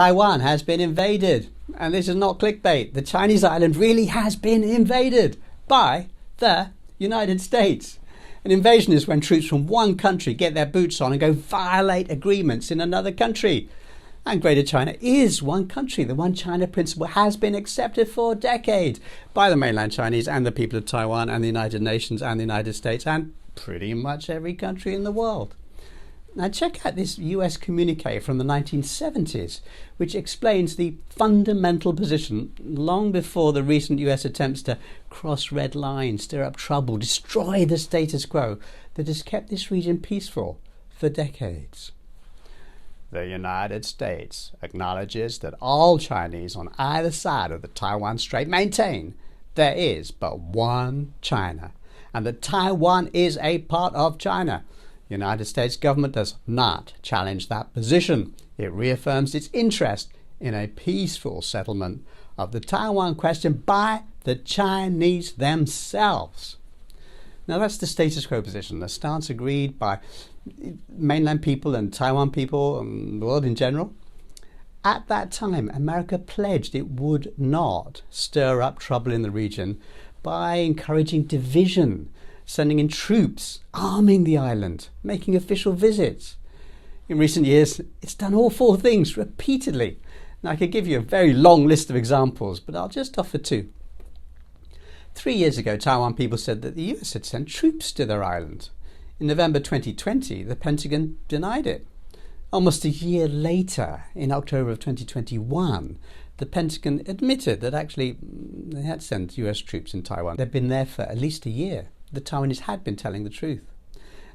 Taiwan has been invaded, and this is not clickbait. The Chinese island really has been invaded by the United States. An invasion is when troops from one country get their boots on and go violate agreements in another country. And Greater China is one country. The One China principle has been accepted for decades by the mainland Chinese and the people of Taiwan and the United Nations and the United States and pretty much every country in the world. Now check out this US communique from the 1970s, which explains the fundamental position long before the recent US attempts to cross red lines, stir up trouble, destroy the status quo that has kept this region peaceful for decades. The United States acknowledges that all Chinese on either side of the Taiwan Strait maintain there is but one China, and that Taiwan is a part of China. The United States government does not challenge that position. It reaffirms its interest in a peaceful settlement of the Taiwan question by the Chinese themselves. Now that's the status quo position, the stance agreed by mainland people and Taiwan people and the world in general. At that time, America pledged it would not stir up trouble in the region by encouraging division, sending in troops, arming the island, making official visits. In recent years, it's done all four things repeatedly. Now, I could give you a very long list of examples, but I'll just offer two. 3 years ago, Taiwan people said that the US had sent troops to their island. In November 2020, the Pentagon denied it. Almost a year later, in October of 2021, the Pentagon admitted that actually they had sent US troops in Taiwan. They'd been there for at least a year. The Taiwanese had been telling the truth.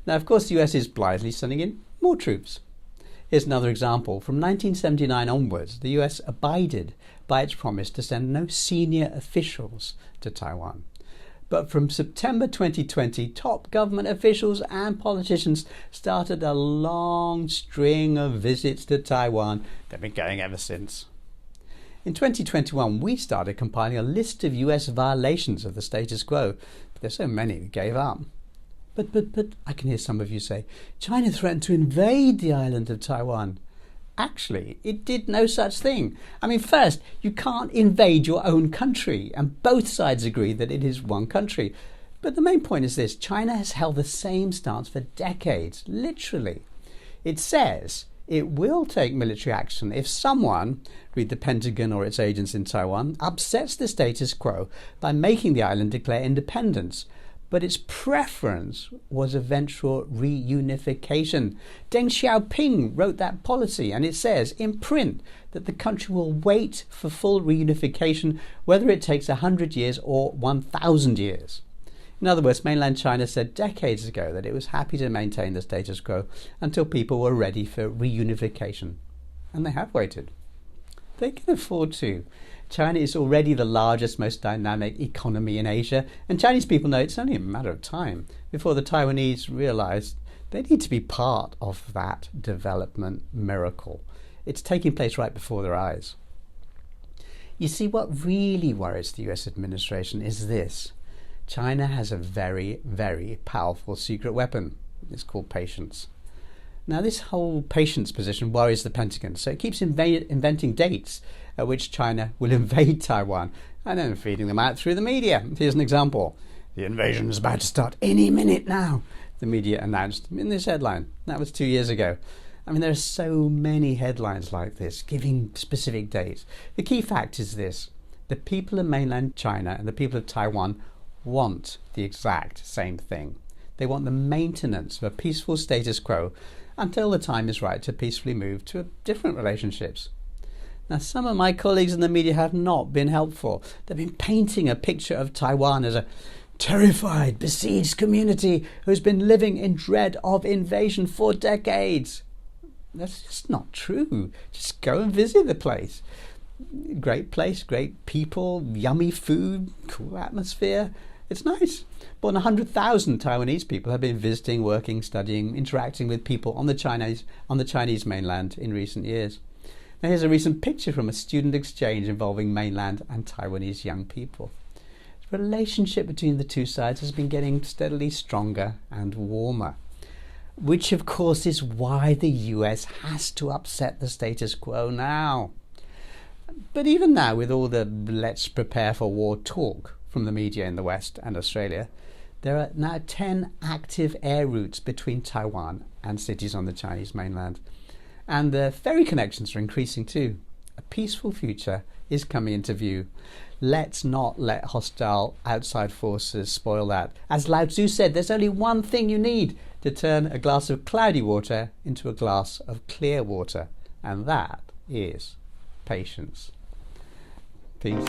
Now, of course, the US is blithely sending in more troops. Here's another example. From 1979 onwards, the US abided by its promise to send no senior officials to Taiwan. But from September 2020, top government officials and politicians started a long string of visits to Taiwan. They've been going ever since. In 2021, we started compiling a list of US violations of the status quo. But there's so many we gave up. But, I can hear some of you say, China threatened to invade the island of Taiwan. Actually, it did no such thing. I mean, first, you can't invade your own country, and both sides agree that it is one country. But the main point is this: China has held the same stance for decades, literally. It says it will take military action if someone, read the Pentagon or its agents in Taiwan, upsets the status quo by making the island declare independence. But its preference was eventual reunification. Deng Xiaoping wrote that policy, and it says in print that the country will wait for full reunification, whether it takes 100 years or 1,000 years. In other words, mainland China said decades ago that it was happy to maintain the status quo until people were ready for reunification. And they have waited. They can afford to. China is already the largest, most dynamic economy in Asia, and Chinese people know it's only a matter of time before the Taiwanese realize they need to be part of that development miracle. It's taking place right before their eyes. You see, what really worries the US administration is this: China has a very, very powerful secret weapon. It's called patience. Now, this whole patience position worries the Pentagon, so it keeps inventing dates at which China will invade Taiwan and then feeding them out through the media. Here's an example. The invasion is about to start any minute now, the media announced in this headline. That was 2 years ago. I mean, there are so many headlines like this, giving specific dates. The key fact is this: the people of mainland China and the people of Taiwan want the exact same thing. They want the maintenance of a peaceful status quo until the time is right to peacefully move to different relationships. Now, some of my colleagues in the media have not been helpful. They've been painting a picture of Taiwan as a terrified, besieged community who's been living in dread of invasion for decades. That's just not true. Just go and visit the place. Great place, great people, yummy food, cool atmosphere. It's nice. More than 100,000 Taiwanese people have been visiting, working, studying, interacting with people on the Chinese mainland in recent years. Now, here's a recent picture from a student exchange involving mainland and Taiwanese young people. The relationship between the two sides has been getting steadily stronger and warmer. which of course is why the US has to upset the status quo now. But even now, with all the let's prepare for war talk from the media in the West and Australia, there are now 10 active air routes between Taiwan and cities on the Chinese mainland. And the ferry connections are increasing too. A peaceful future is coming into view. Let's not let hostile outside forces spoil that. As Lao Tzu said, there's only one thing you need to turn a glass of cloudy water into a glass of clear water, and that is patience. Peace.